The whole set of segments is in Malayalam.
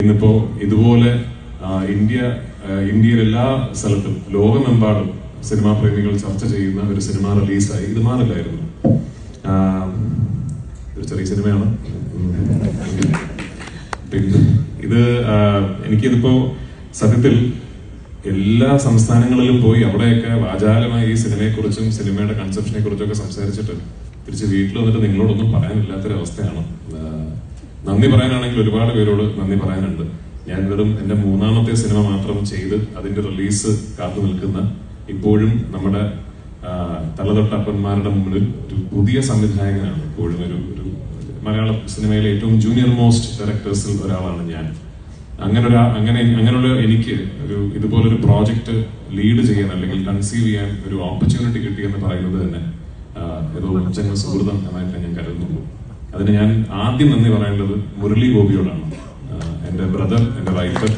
ഇന്നിപ്പോ ഇതുപോലെ ഇന്ത്യയിൽ എല്ലാ സ്ഥലത്തും ലോകമെമ്പാടും സിനിമാ പ്രേമികൾ ചർച്ച ചെയ്യുന്ന ഒരു സിനിമ റിലീസായി. ഇത് മാറില്ലായിരുന്നു, ഒരു ചെറിയ സിനിമയാണ്. പിന്നെ എനിക്കിതിപ്പോ സത്യത്തിൽ എല്ലാ സംസ്ഥാനങ്ങളിലും പോയി അവിടെയൊക്കെ വാചാലമായി ഈ സിനിമയെക്കുറിച്ചും സിനിമയുടെ കൺസെപ്ഷനെ കുറിച്ചൊക്കെ സംസാരിച്ചിട്ട് തിരിച്ച് വീട്ടിൽ വന്നിട്ട് നിങ്ങളോടൊന്നും പറയാനില്ലാത്തൊരവസ്ഥയാണ്. നന്ദി പറയാനാണെങ്കിൽ ഒരുപാട് പേരോട് നന്ദി പറയാനുണ്ട്. ഞാൻ വെറും എന്റെ 3ാമത്തെ സിനിമ മാത്രം ചെയ്ത് അതിന്റെ റിലീസ് കാത്തു നിൽക്കുന്ന, ഇപ്പോഴും നമ്മുടെ തലതൊട്ടപ്പന്മാരുടെ മുമ്പിൽ ഒരു പുതിയ സംവിധായകനാണ്. ഇപ്പോഴും ഒരു മലയാള സിനിമയിലെ ഏറ്റവും ജൂനിയർ മോസ്റ്റ് ഡയറക്ടേഴ്സിൽ ഒരാളാണ് ഞാൻ. അങ്ങനെയുള്ള എനിക്ക് ഇതുപോലൊരു പ്രോജക്റ്റ് ലീഡ് ചെയ്യാൻ അല്ലെങ്കിൽ കൺസീവ് ചെയ്യാൻ ഒരു ഓപ്പർച്യൂണിറ്റി കിട്ടിയെന്ന് പറയുന്നത് തന്നെ ഏതോ ജന്മ സുഹൃതം എന്നായിട്ട് ഞാൻ കരുതുന്നുള്ളൂ. അതിന് ഞാൻ ആദ്യം നന്ദി പറയേണ്ടത് മുരളി ഗോപിയോടാണ്. എന്റെ ബ്രദർ, എന്റെ റൈറ്റർ,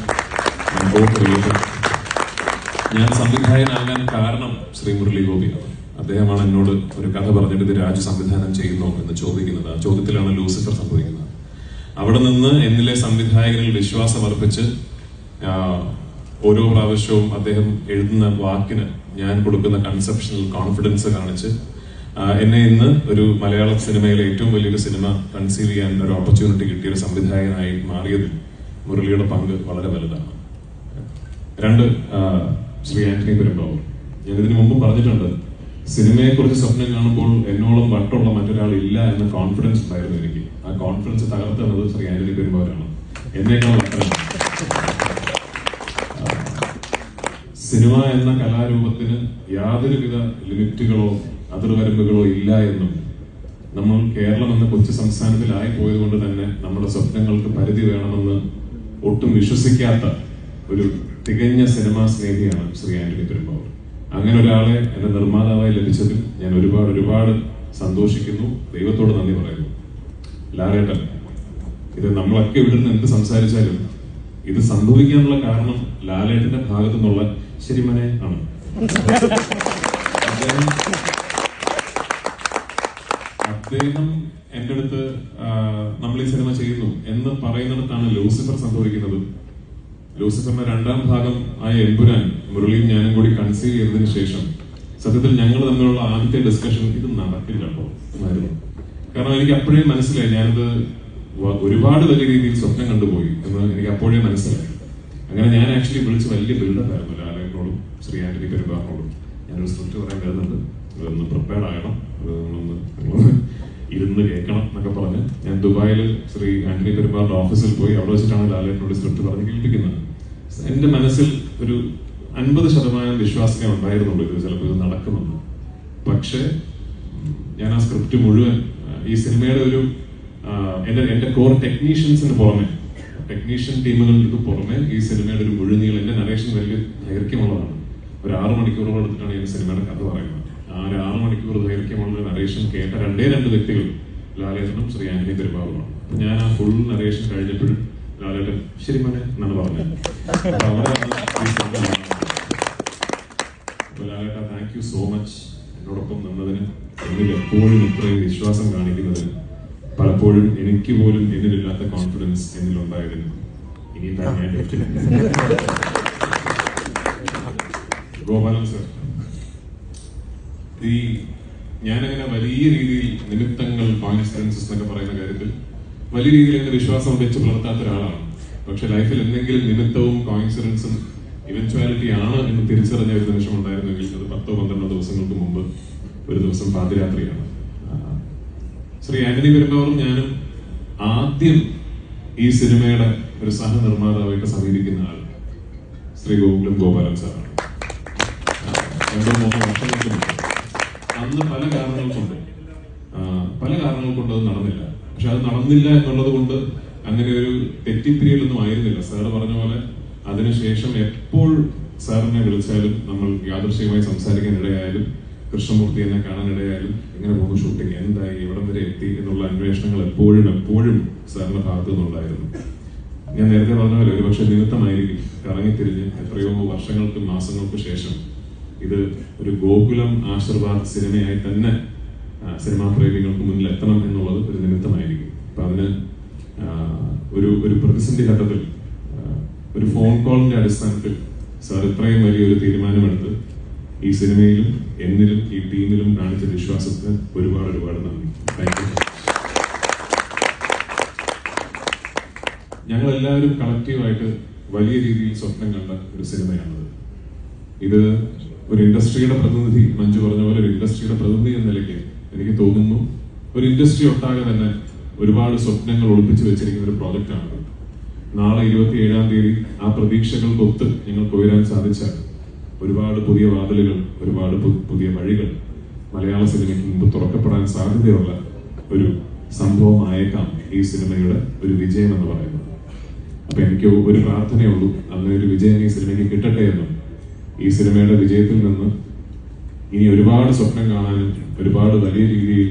ഞാൻ സംവിധായകനാകാൻ കാരണം ശ്രീ മുരളി ഗോപിയാണ്. അദ്ദേഹമാണ് എന്നോട് ഒരു കഥ പറഞ്ഞിട്ട് ഇത് രാജു സംവിധാനം ചെയ്യുന്നു എന്ന് ചോദിക്കുന്നത്. ആ ചോദ്യത്തിലാണ് ലൂസിഫർ സംഭവിക്കുന്നത്. അവിടെ നിന്ന് എന്നിലെ സംവിധായകനിൽ വിശ്വാസം അർപ്പിച്ച് ഓരോ പ്രാവശ്യവും അദ്ദേഹം എഴുതുന്ന വാക്കിന് ഞാൻ കൊടുക്കുന്ന കൺസെപ്ഷണൽ കോൺഫിഡൻസ് കാണിച്ച് എന്നെ ഇന്ന് ഒരു മലയാള സിനിമയിലെ ഏറ്റവും വലിയൊരു സിനിമ കൺസീവ് ചെയ്യാൻ ഒരു ഓപ്പർച്യൂണിറ്റി കിട്ടിയ ഒരു സംവിധായകനായി മാറിയതിൽ മുരളിയുടെ പങ്ക് വളരെ വലുതാണ്. 2, ശ്രീ ആന്റണി പെരുമ്പാവൂർ. ഞാൻ ഇതിനു മുമ്പ് പറഞ്ഞിട്ടുണ്ട്, സിനിമയെക്കുറിച്ച് സ്വപ്നം കാണുമ്പോൾ എന്നോളം വട്ടുള്ള മറ്റൊരാൾ ഇല്ല എന്ന കോൺഫിഡൻസ് ഉണ്ടായിരുന്നു എനിക്ക്. ആ കോൺഫിഡൻസ് തകർത്തുന്നത് ശ്രീ ആന്റണി പെരുമ്പാവൂരാണ്. എന്നേക്കാൾ വട്ടമാണ്. സിനിമ എന്ന കലാരൂപത്തിന് യാതൊരുവിധ ലിമിറ്റുകളോ അതിർവരമ്പുകളോ ഇല്ല എന്നും നമ്മൾ കേരളം എന്ന കൊച്ചു സംസ്ഥാനത്തിലായി പോയത് കൊണ്ട് തന്നെ നമ്മുടെ സ്വപ്നങ്ങൾക്ക് പരിധി വേണമെന്ന് ഒട്ടും വിശ്വസിക്കാത്ത ഒരു തികഞ്ഞ സിനിമാ സ്നേഹിയാണ് ശ്രീ ആന്റണി പെരുമ്പാവൂർ. അങ്ങനെ ഒരാളെ എന്റെ നിർമ്മാതാവായി ലഭിച്ചതിൽ ഞാൻ ഒരുപാട് സന്തോഷിക്കുന്നു. ദൈവത്തോട് നന്ദി പറയുന്നു. ലാലേട്ടൻ, ഇത് നമ്മളൊക്കെ ഇവിടുന്ന് എന്ത് സംസാരിച്ചാലും ഇത് സംഭവിക്കാനുള്ള കാരണം ലാലേട്ടന്റെ ഭാഗത്തു നിന്നുള്ള ശരിമനെ ആണ്. അദ്ദേഹം എന്റെ അടുത്ത് നമ്മൾ ഈ സിനിമ ചെയ്യുന്നു എന്ന് പറയുന്നിടത്താണ് ലൂസിഫർ സംഭവിക്കുന്നത്. ലൂസിഫറിന്റെ 2ാം ഭാഗം ആയ എമ്പുരാൻ മുരളിയും ഞാനും കൂടി കൺസീവ് ചെയ്തതിനു ശേഷം സത്യത്തിൽ ഞങ്ങൾ തമ്മിലുള്ള ആദ്യത്തെ ഡിസ്കഷൻ ഇത് നടക്കില്ലല്ലോ എന്നായിരുന്നു. കാരണം എനിക്ക് അപ്പോഴേ മനസ്സിലായി, ഞാനത് ഒരുപാട് വലിയ രീതിയിൽ സ്വപ്നം കണ്ടുപോയി എന്ന് എനിക്ക് അപ്പോഴേ മനസ്സിലായി. അങ്ങനെ ഞാൻ ആക്ച്വലി വിളിച്ച് വലിയ ബിൽഡപ്പ് ആയിരുന്നു ലാലേട്ടനോടും ശ്രീ ആന്റണി പെരുമ്പാവൂരിനോടും. ഞാനൊരു സ്ക്രിപ്റ്റ് പറയാൻ കരുതുന്നുണ്ട്, അതൊന്ന് പ്രിപ്പയർഡ് ആകണം, അതൊന്ന് ഇരുന്ന് കേൾക്കണം എന്നൊക്കെ പറഞ്ഞ് ഞാൻ ദുബായിൽ ശ്രീ ആന്റണി പെരുമ്പാവൂരിന്റെ ഓഫീസിൽ പോയി അവിടെ വെച്ചിട്ടാണ് ലാലേട്ടനോട് സ്ക്രിപ്റ്റ് പറഞ്ഞ് കേൾപ്പിക്കുന്നത്. എന്റെ മനസ്സിൽ ഒരു 50% വിശ്വാസമേ ഉണ്ടായിരുന്നുള്ളൂ ഇത് ചിലപ്പോൾ ഇത് നടക്കുമെന്ന്. പക്ഷേ ഞാൻ ആ സ്ക്രിപ്റ്റ് മുഴുവൻ ഈ സിനിമയുടെ എന്റെ കോർ ടെക്നീഷ്യൻസിന് പുറമെ, ടെക്നീഷ്യൻ ടീമുകൾക്ക് പുറമെ ഈ സിനിമയുടെ ഒരു മുഴുനീളം, എന്റെ നരേഷൻ വലിയ ദൈർഘ്യമുള്ളതാണ്. ഒരു 6 മണിക്കൂറോളം എടുത്തിട്ടാണ് ഈ സിനിമയുടെ കഥ പറയുന്നത്. ആ ഒരു 6 മണിക്കൂർ ദൈർഘ്യമുള്ള നരേഷൻ കേട്ട 2 വ്യക്തികൾ ലാലേട്ടനും ശ്രീ ആന്റണി പെരുമ്പാവൂരുമാണ്. ഞാൻ ആ ഫുൾ നരേഷൻ കഴിഞ്ഞപ്പോഴും ലാലേട്ടൻ ശരി മോനെ എന്നാണ് പറഞ്ഞത്. ലാലേട്ട, താങ്ക് യു സോ മച്ച് എന്നോടൊപ്പം നിന്നതിന്, എന്നിൽ എപ്പോഴും ഇത്രയും വിശ്വാസം കാണിക്കുന്നതിന്, പലപ്പോഴും എനിക്ക് പോലും എന്നിലില്ലാത്ത കോൺഫിഡൻസ് എന്നിലുണ്ടായതിന്. ഇനി ഗോപാലൻ സർ, ഞാനങ്ങനെ വലിയ രീതിയിൽ നിമിത്തങ്ങൾ, കോയിൻസിഡൻസസ് എന്നൊക്കെ പറയുന്ന കാര്യത്തിൽ വലിയ രീതിയിൽ എന്റെ വിശ്വാസം വെച്ച് പുലർത്താത്ത ഒരാളാണ്. പക്ഷെ ലൈഫിൽ എന്തെങ്കിലും നിമിത്തവും കോയിൻസിഡൻസും ഇവൻച്വാലിറ്റി ആണ് എന്ന് തിരിച്ചറിഞ്ഞ ഒരു നിമിഷം ഉണ്ടായിരുന്നെങ്കിൽ അത് 10-12 ദിവസങ്ങൾക്ക് മുമ്പ് ഒരു ദിവസം പാതിരാത്രിയാണ്. ശ്രീ ആന്റണി പെരുമ്പാവൂരും ഞാനും ആദ്യം ഈ സിനിമയുടെ ഒരു സഹനിർമ്മാതാവായിട്ട് സമീപിക്കുന്ന ആൾ ശ്രീ ഗോപാലൻ സാറാണ്. 2-3 വർഷങ്ങൾക്ക് മുമ്പ്. അന്ന് പല കാരണങ്ങൾ കൊണ്ട് അത് നടന്നില്ല. പക്ഷെ അത് നടന്നില്ല എന്നുള്ളത് കൊണ്ട് അങ്ങനെ ഒരു തെറ്റിപ്പിരിയലൊന്നും ആയിരുന്നില്ല. സാറ് പറഞ്ഞ പോലെ അതിനുശേഷം എപ്പോൾ സാറിനെ വിളിച്ചാലും, നമ്മൾ യാദൃശ്ചികമായി സംസാരിക്കാൻ ഇടയായാലും, കൃഷ്ണമൂർത്തി എന്നെ കാണാനിടയായാലും, എങ്ങനെ പോകുന്നു ഷൂട്ടിങ്, എന്തായി, എവിടം വരെ എത്തി എന്നുള്ള അന്വേഷണങ്ങൾ എപ്പോഴും സാറിന്റെ ഭാഗത്തു നിന്നുണ്ടായിരുന്നു. ഞാൻ നേരത്തെ പറഞ്ഞ പോലെ ഒരു പക്ഷെ നിമിത്തമായിരിക്കും കറങ്ങിത്തിരിഞ്ഞ് എത്രയോ വർഷങ്ങൾക്കും മാസങ്ങൾക്കും ശേഷം ഇത് ഒരു ഗോകുലം ആശീർവാദ് സിനിമയായി തന്നെ സിനിമാ പ്രേമികൾക്ക് മുന്നിൽ എത്തണം എന്നുള്ളത് ഒരു നിമിത്തമായിരിക്കും. അപ്പൊ അതിന് ഒരു പ്രതിസന്ധി ഘട്ടത്തിൽ ഒരു ഫോൺ കോളിന്റെ അടിസ്ഥാനത്തിൽ സാർ ഇത്രയും വലിയൊരു തീരുമാനമെടുത്ത് ഈ സിനിമയിലും എന്നിലും ഈ ടീമിലും കാണിച്ച വിശ്വാസത്തിന് ഒരുപാട് ഒരുപാട് നന്ദി. Thank you. ഞങ്ങൾ എല്ലാവരും കളക്റ്റീവായിട്ട് വലിയ രീതിയിൽ സ്വപ്നം കണ്ട ഒരു സിനിമയാണത്. ഇത് ഒരു ഇൻഡസ്ട്രിയുടെ പ്രതിനിധി, മഞ്ജു പറഞ്ഞ പോലെ ഒരു ഇൻഡസ്ട്രിയുടെ പ്രതിനിധി എന്ന നിലയ്ക്ക് എനിക്ക് തോന്നുന്നു ഒരു ഇൻഡസ്ട്രി ഒട്ടാകെ തന്നെ ഒരുപാട് സ്വപ്നങ്ങൾ ഒളിപ്പിച്ചു വെച്ചിരിക്കുന്ന ഒരു പ്രോജക്റ്റാണ്. നാളെ 27-ാം തീയതി ആ പ്രതീക്ഷകൾക്കൊത്ത് ഞങ്ങൾക്ക് ഉയരാൻ സാധിച്ചാൽ ഒരുപാട് പുതിയ വാതിലുകൾ, ഒരുപാട് പുതിയ വഴികൾ മലയാള സിനിമയ്ക്ക് മുമ്പ് തുറക്കപ്പെടാൻ സാധ്യതയുള്ള ഒരു സംഭവമായേക്കാം ഈ സിനിമയുടെ ഒരു വിജയം എന്ന് പറയുന്നത്. അപ്പൊ എനിക്ക് ഒരു പ്രാർത്ഥനയുള്ളൂ, അങ്ങനെ ഒരു വിജയം ഈ സിനിമയ്ക്ക് കിട്ടട്ടെ എന്നും ഈ സിനിമയുടെ വിജയത്തിൽ നിന്ന് ഇനി ഒരുപാട് സ്വപ്നം കാണാനും ഒരുപാട് വലിയ രീതിയിൽ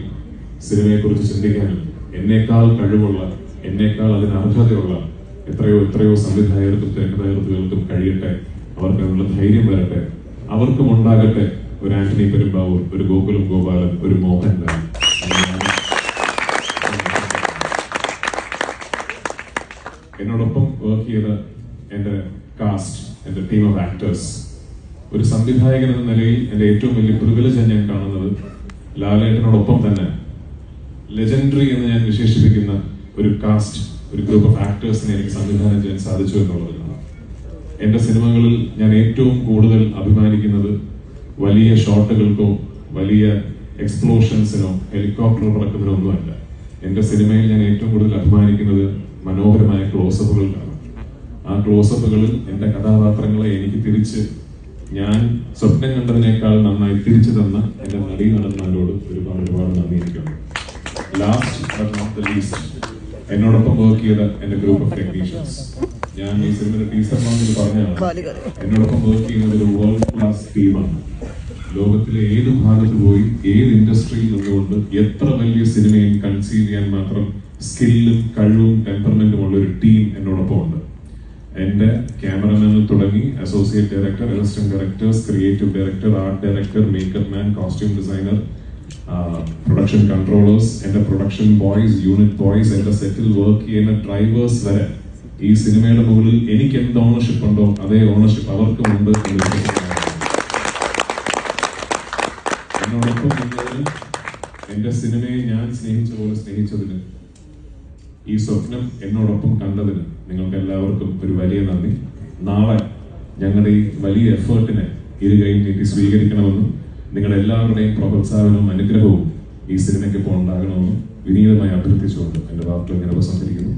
സിനിമയെക്കുറിച്ച് ചിന്തിക്കാനും എന്നേക്കാൾ കഴിവുള്ള, എന്നേക്കാൾ അതിന് അർഹതയുള്ള എത്രയോ സംവിധായകർക്കും തിരക്കഥാകൃത്തുകൾക്കും കഴിയട്ടെ. അവർക്ക് അതിനുള്ള ധൈര്യം വരട്ടെ. അവർക്കും ഉണ്ടാകട്ടെ ഒരു ആന്റണി പെരുമ്പാവൂർ, ഒരു ഗോകുലം ഗോപാലൻ, ഒരു മോഹൻലാൽ. എന്നോടൊപ്പം വർക്ക് ചെയ്ത എന്റെ കാസ്റ്റ്, എന്റെ ടീം ഓഫ് ആക്ടേഴ്സ്, ഒരു സംവിധായകൻ എന്ന നിലയിൽ എന്റെ ഏറ്റവും വലിയ പ്രിവിലേജ് ഞാൻ കാണുന്നത് ലാലേട്ടനോടൊപ്പം തന്നെ ലെജൻഡറി എന്ന് ഞാൻ വിശേഷിപ്പിക്കുന്ന ഒരു കാസ്റ്റ്, ഒരു ഗ്രൂപ്പ് ഓഫ് ആക്ടേഴ്സിനെ എനിക്ക് സംവിധാനം ചെയ്യാൻ സാധിച്ചു എന്നുള്ളതാണ്. എന്റെ സിനിമകളിൽ ഞാൻ ഏറ്റവും കൂടുതൽ അഭിമാനിക്കുന്നത് വലിയ ഷോട്ടുകൾക്കോ വലിയ എക്സ്പ്ലോഷൻസിനോ ഹെലികോപ്റ്റർ പറക്കുന്നതിനോ ഒന്നുമല്ല. എന്റെ സിനിമയിൽ ഞാൻ ഏറ്റവും കൂടുതൽ അഭിമാനിക്കുന്നത് മനോഹരമായ ക്ലോസപ്പുകൾക്കാണ്. ആ ക്ലോസപ്പുകളിൽ എന്റെ കഥാപാത്രങ്ങളെ എനിക്ക് തിരിച്ച് ഞാൻ സ്വപ്നം കണ്ടതിനേക്കാൾ നന്നായി തിരിച്ചു തന്ന എന്റെ നടി നടന്മാരോട് ഒരുപാട് നന്ദി എനിക്കുണ്ട്. Last but not the least, എന്നോടൊപ്പം വർക്ക് ചെയ്ത എന്റെ ഗ്രൂപ്പ് ഓഫ് ടെക്നീഷ്യൻസ്. ഞാൻ ഈ സിനിമയുടെ ടീസർ ലോഞ്ചിൽ പറഞ്ഞാണ്, എന്നോടൊപ്പം വർക്ക് ചെയ്യുന്നത് ഒരു വേൾഡ് ക്ലാസ് ടീമാണ്. ലോകത്തിലെ ഏത് ഭാഗത്ത് പോയി ഏത് ഇൻഡസ്ട്രിയിൽ നിന്നുകൊണ്ട് എത്ര വലിയ സിനിമയും കൺസീവ് ചെയ്യാൻ മാത്രം സ്കില്ലും കഴിവും ടെമ്പർമെന്റും ഉള്ള ഒരു ടീം എന്നോടൊപ്പം ഉണ്ട്. എന്റെ ക്യാമറമാനിൽ തുടങ്ങി associate director, assistant directors, creative director, art director, makeup man, costume designer, production controllers, എന്റെ പ്രൊഡക്ഷൻ ബോയ്സ്, യൂണിറ്റ് ബോയ്സ്, എന്റെ സെറ്റിൽ വർക്ക് ചെയ്യുന്ന ഡ്രൈവേഴ്സ് വരെ ഈ സിനിമയുടെ മുകളിൽ എനിക്ക് എന്ത് ഓണർഷിപ്പ് ഉണ്ടോ അതേ ഓണർഷിപ്പ് അവർക്കും ഉണ്ട്. എന്നോടൊപ്പം നിന്നതിന്, എന്റെ സിനിമയെ ഞാൻ സ്നേഹിച്ച പോലെ സ്നേഹിച്ചതിന്, ഈ സ്വപ്നം എന്നോടൊപ്പം കണ്ടതിന് നിങ്ങൾക്ക് എല്ലാവർക്കും ഒരു വലിയ നന്ദി. നാളെ ഞങ്ങളുടെ ഈ വലിയ എഫേർട്ടിനെ ഇരുകൈയും നീട്ടി സ്വീകരിക്കണമെന്നും നിങ്ങളുടെ എല്ലാവരുടെയും പ്രോത്സാഹനവും അനുഗ്രഹവും ഈ സിനിമയ്ക്ക് ഇപ്പോൾ ഉണ്ടാകണമെന്നും വിനീതമായി അഭ്യർത്ഥിച്ചുകൊണ്ട് എന്റെ വാക്കുകൾ ഇങ്ങനെ ഉപസംഹരിക്കുന്നു.